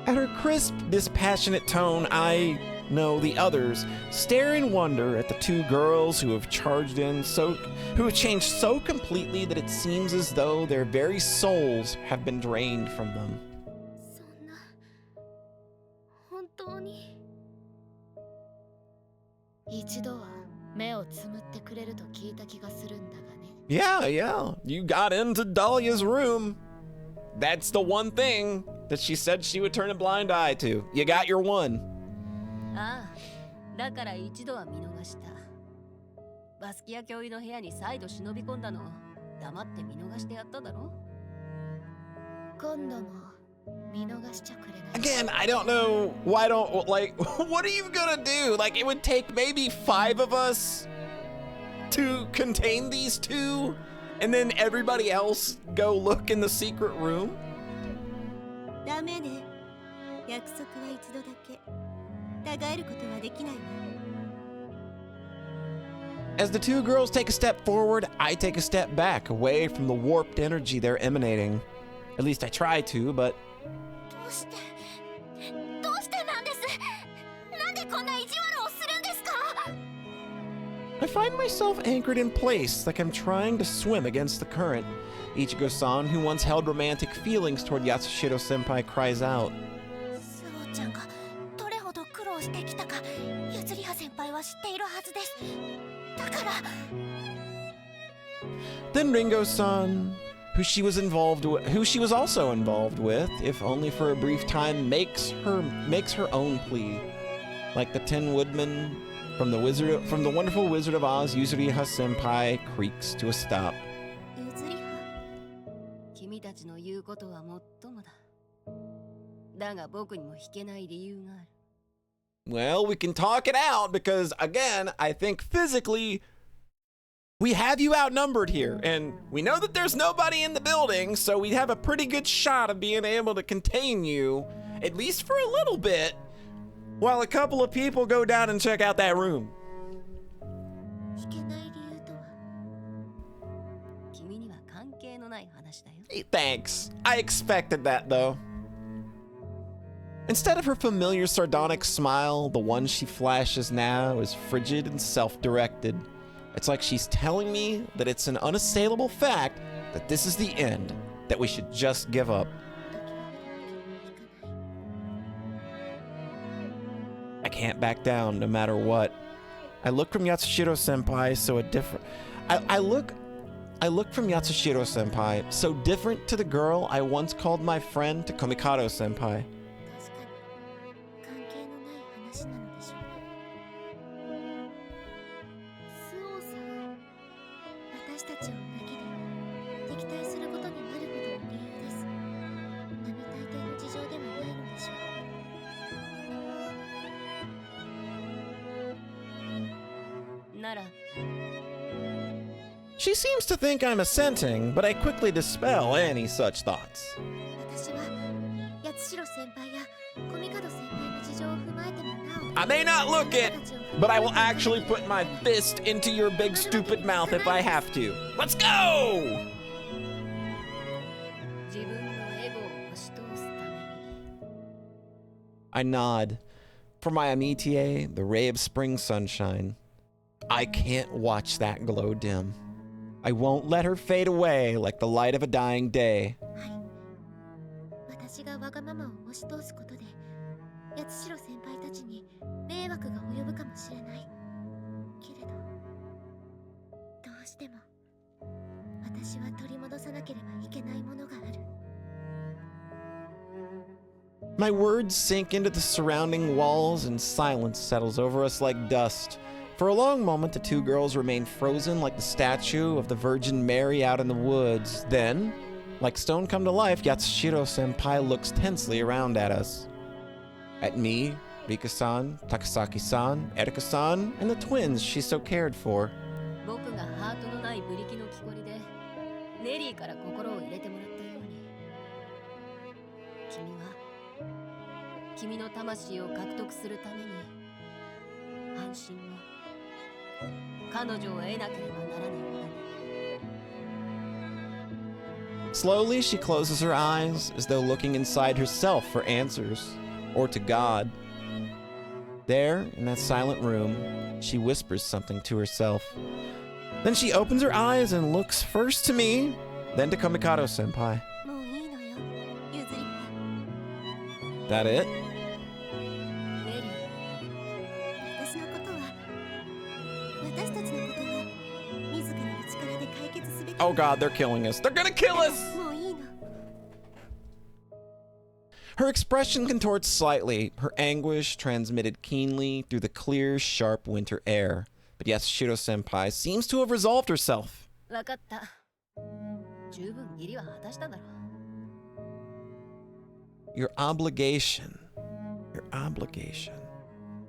At her crisp, dispassionate tone, I know the others stare in wonder at the 2 girls who have changed so completely that it seems as though their very souls have been drained from them. Yeah, you got into Dahlia's room. That's the one thing that she said she would turn a blind eye to. You got your 1. Again, I don't know why what are you gonna do? Like, it would take maybe 5 of us to contain these 2 and then everybody else go look in the secret room? As the 2 girls take a step forward, I take a step back, away from the warped energy they're emanating. At least I try to, but... I find myself anchored in place, like I'm trying to swim against the current. Ichigo-san, who once held romantic feelings toward Yatsushiro-senpai, cries out. Then Ringo-san, who she was also involved with, if only for a brief time, makes her own plea, like the Tin Woodman from the Wonderful Wizard of Oz. Yuzuriha-senpai creaks to a stop. Well, we can talk it out because, again, I think physically we have you outnumbered here, and we know that there's nobody in the building, so we have a pretty good shot of being able to contain you, at least for a little bit, while a couple of people go down and check out that room. Hey, thanks. I expected that, though. Instead of her familiar sardonic smile, the one she flashes now is frigid and self-directed. It's like she's telling me that it's an unassailable fact that this is the end, that we should just give up. I can't back down no matter what. I look from Yatsushiro-senpai I look from Yatsushiro-senpai, so different to the girl I once called my friend, to Komikado-senpai. 私たちを裏切り敵対することになることの理由です。並大抵の事情ではないのでしょう。なら She seems to think I'm assenting, but I quickly dispel any such thoughts. 私は八代先輩や小見門先輩の事情を踏まえてもなお I may not look it, but I will actually put my fist into your big stupid mouth if I have to. Let's go! 自分のエゴを押し通すために I nod. For my amitié, the ray of spring sunshine. I can't watch that glow dim. I won't let her fade away like the light of a dying day. 私がわがままを押し通すことで八代先輩たちに迷惑が及ぶかもしれないけれどどうしても私は取り戻さなければいけないものがある。 My words sink into the surrounding walls and silence settles over us like dust. For a long moment, the two girls remain frozen like the statue of the Virgin Mary out in the woods. Then, like stone come to life, Yatsushiro-senpai looks tensely around at us. At me, Rika-san, Takasaki-san, Erika-san, and the twins she so cared for. 僕がハートのないブリキの木こりでネリーから心を入れてもらったように君は君の魂を獲得するために安心の彼女を得なければならないのだね。 Slowly, she closes her eyes as though looking inside herself for answers, or to God. There, in that silent room, she whispers something to herself. Then she opens her eyes and looks first to me, then to Komikado-senpai. もういいのよ、ゆずりは。 That it? ネリー私のことは私たちのことは自らの力で解決すべき。 Oh God, they're killing us. They're gonna kill us! もういいの。 Her expression contorts slightly, her anguish transmitted keenly through the clear, sharp winter air. But Yatsushiro-senpai seems to have resolved herself. わかった。十分義理は果たしただろう。 Your obligation. Your obligation.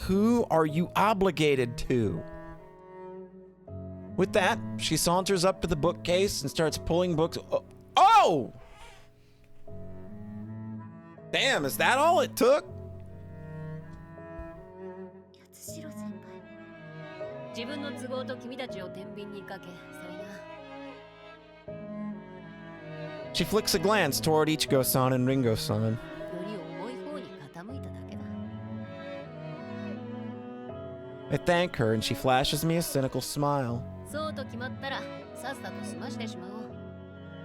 Who are you obligated to? With that, she saunters up to the bookcase and starts pulling books. Oh! Damn, is that all it took? 八代先輩。自分の都合と君たちを天秤にかけ、それが She flicks a glance toward Ichigo-san and Ringo-san. より重い方に傾いただけだ。 I thank her and she flashes me a cynical smile. そうと決まったらさっさと済ましてしまおう。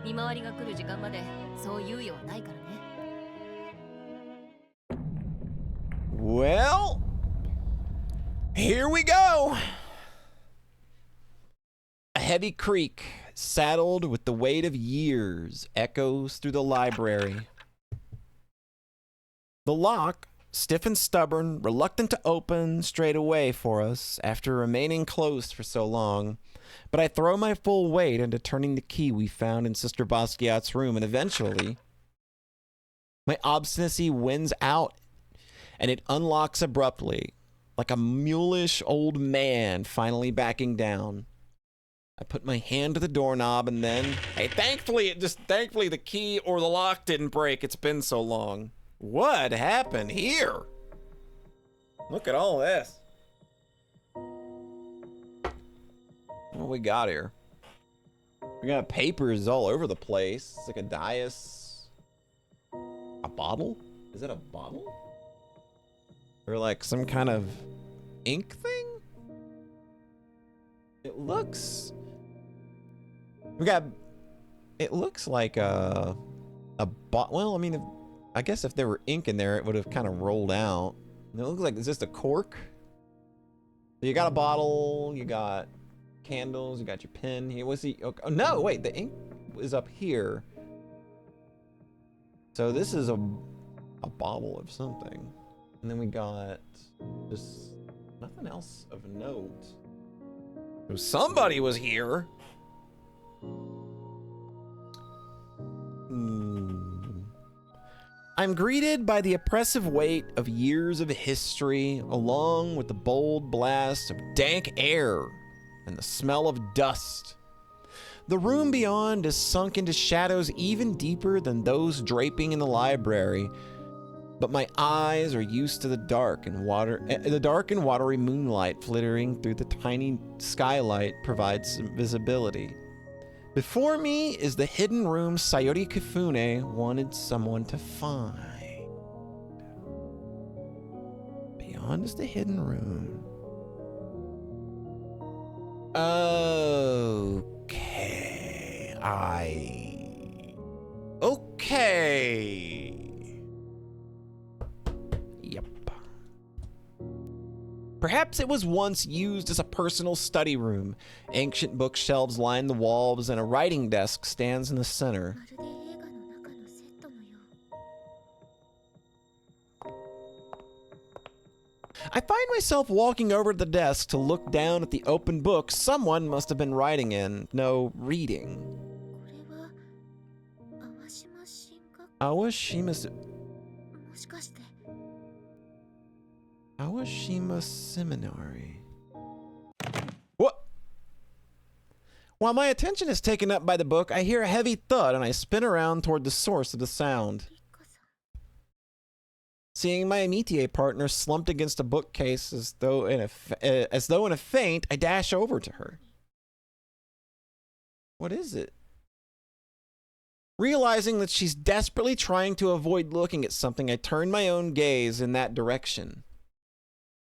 見回りが来る時間までそう猶予はないからね。 Well, here we go. A heavy creak, saddled with the weight of years, echoes through the library. The lock, stiff and stubborn, reluctant to open straight away for us after remaining closed for so long. But I throw my full weight into turning the key we found in Sister Basquiat's room, and eventually, my obstinacy wins out, and it unlocks abruptly, like a mulish old man finally backing down. I put my hand to the doorknob and then, hey, thankfully the key or the lock didn't break. It's been so long. What happened here? Look at all this. What we got here? We got papers all over the place. It's like a dais. A bottle? Is it a bottle? Or like some kind of ink thing? It looks... It looks like a well, I mean, I guess if there were ink in there, it would have kind of rolled out. And it looks like it's just a cork. So you got a bottle, you got candles, you got your pen. Here, what's the? Oh, no, wait, the ink is up here. So this is a bottle of something. And then we got just nothing else of note. So somebody was here. I'm greeted by the oppressive weight of years of history, along with the bold blast of dank air and the smell of dust. The room beyond is sunk into shadows even deeper than those draping in the library, but my eyes are used to the dark and watery moonlight flittering through the tiny skylight provides some visibility. Before me is the hidden room Sayori Kifune wanted someone to find. Beyond is the hidden room. Okay. Okay. Yep. Perhaps it was once used as a personal study room. Ancient bookshelves line the walls and a writing desk stands in the center. まるで映画の中のセットのよう。 I find myself walking over to the desk to look down at the open book someone must have been writing in. No, reading. これは淡島進学 Awashima もしかして Awashima Seminary. What? While my attention is taken up by the book, I hear a heavy thud and I spin around toward the source of the sound. リッカさん Seeing my amitié partner slumped against a bookcase as though in a faint, I dash over to her. What is it? Realizing that she's desperately trying to avoid looking at something, I turn my own gaze in that direction.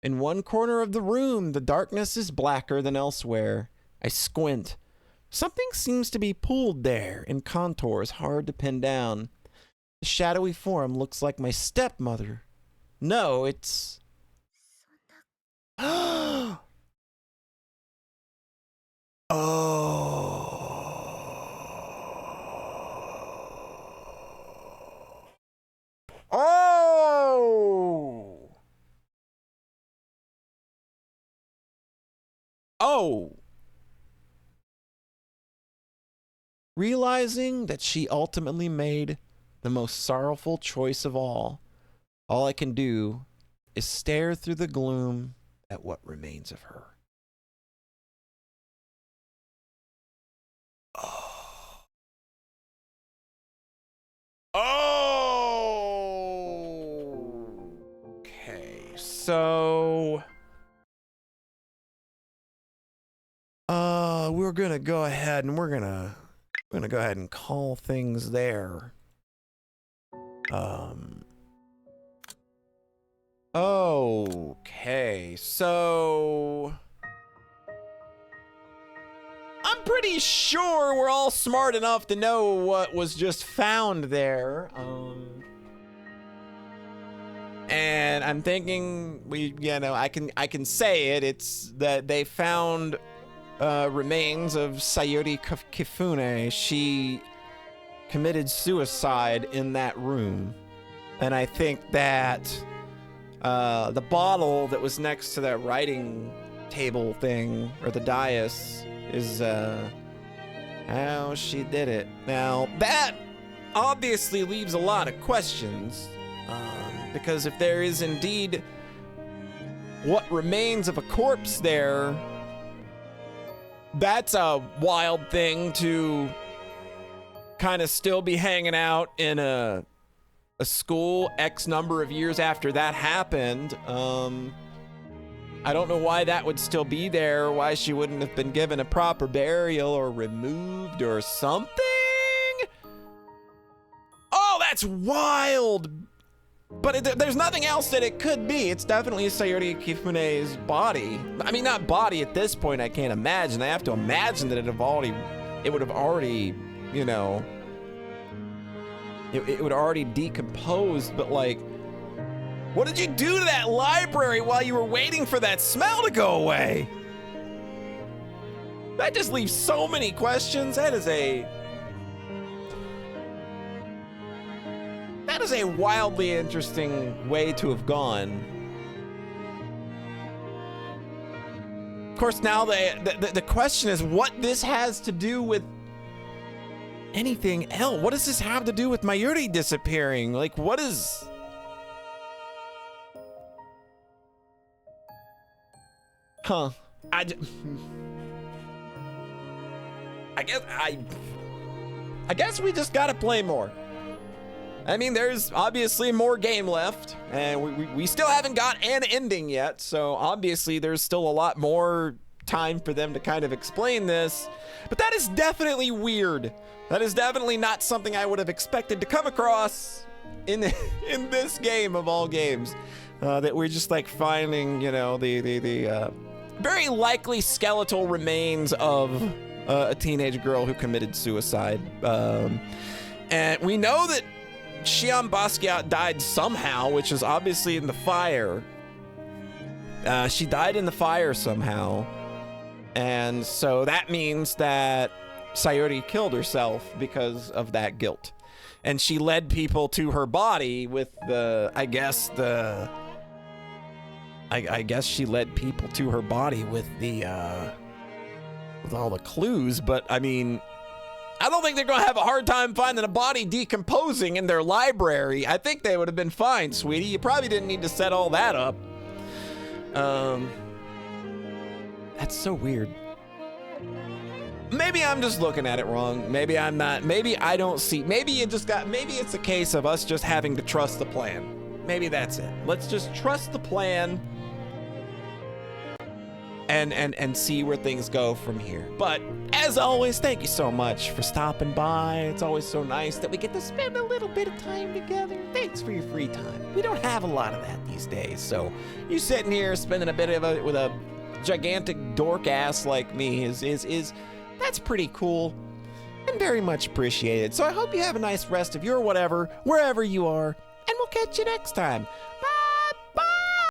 In one corner of the room, the darkness is blacker than elsewhere. I squint. Something seems to be pulled there in contours hard to pin down. The shadowy form looks like my stepmother. No, it's... そんな Oh. Oh. Oh. Realizing that she ultimately made the most sorrowful choice of all I can do is stare through the gloom at what remains of her. Oh. Oh. Okay, so we're gonna go ahead and we're gonna go ahead and call things there. Okay, so I'm pretty sure we're all smart enough to know what was just found there. And I'm thinking I can say it. It's that they found remains of Sayori Kifune. She committed suicide in that room. And I think that the bottle that was next to that writing table thing, or the dais, is how she did it. Now, that obviously leaves a lot of questions, because if there is indeed what remains of a corpse there, that's a wild thing to kind of still be hanging out in a school X number of years after that happened. I don't know why that would still be there, why she wouldn't have been given a proper burial or removed or something. Oh, that's wild. But there's nothing else that it could be. It's definitely Sayori Kifune's body. I mean, not body at this point, I can't imagine. I have to imagine that it would have already, you know, it would already decomposed, but like, what did you do to that library while you were waiting for that smell to go away? That just leaves so many questions. That is a wildly interesting way to have gone. Of course, now the question is what this has to do with anything else. What does this have to do with Mayuri disappearing? Like, what is... Huh. I guess we just gotta play more. I mean, there's obviously more game left, and we still haven't got an ending yet, so obviously there's still a lot more time for them to kind of explain this. But that is definitely weird. That is definitely not something I would have expected to come across in this game of all games. That we're just like finding, you know, the very likely skeletal remains of a teenage girl who committed suicide. And we know that Xian Basquiat died somehow, which is obviously in the fire. She died in the fire somehow. And so that means that Sayuri killed herself because of that guilt. And she led people to her body with I guess she led people to her body with with all the clues, but I mean, I don't think they're gonna have a hard time finding a body decomposing in their library. I think they would have been fine, sweetie. You probably didn't need to set all that up. That's so weird. Maybe I'm just looking at it wrong. Maybe I'm not. Maybe I don't see. Maybe it's a case of us just having to trust the plan. Maybe that's it. Let's just trust the plan and see where things go from here. But as always, thank you so much for stopping by. It's always so nice that we get to spend a little bit of time together. Thanks for your free time. We don't have a lot of that these days, so you sitting here spending a bit of it with a gigantic dork ass like me is that's pretty cool and very much appreciated. So I hope you have a nice rest of your whatever, wherever you are, and we'll catch you next time. Bye.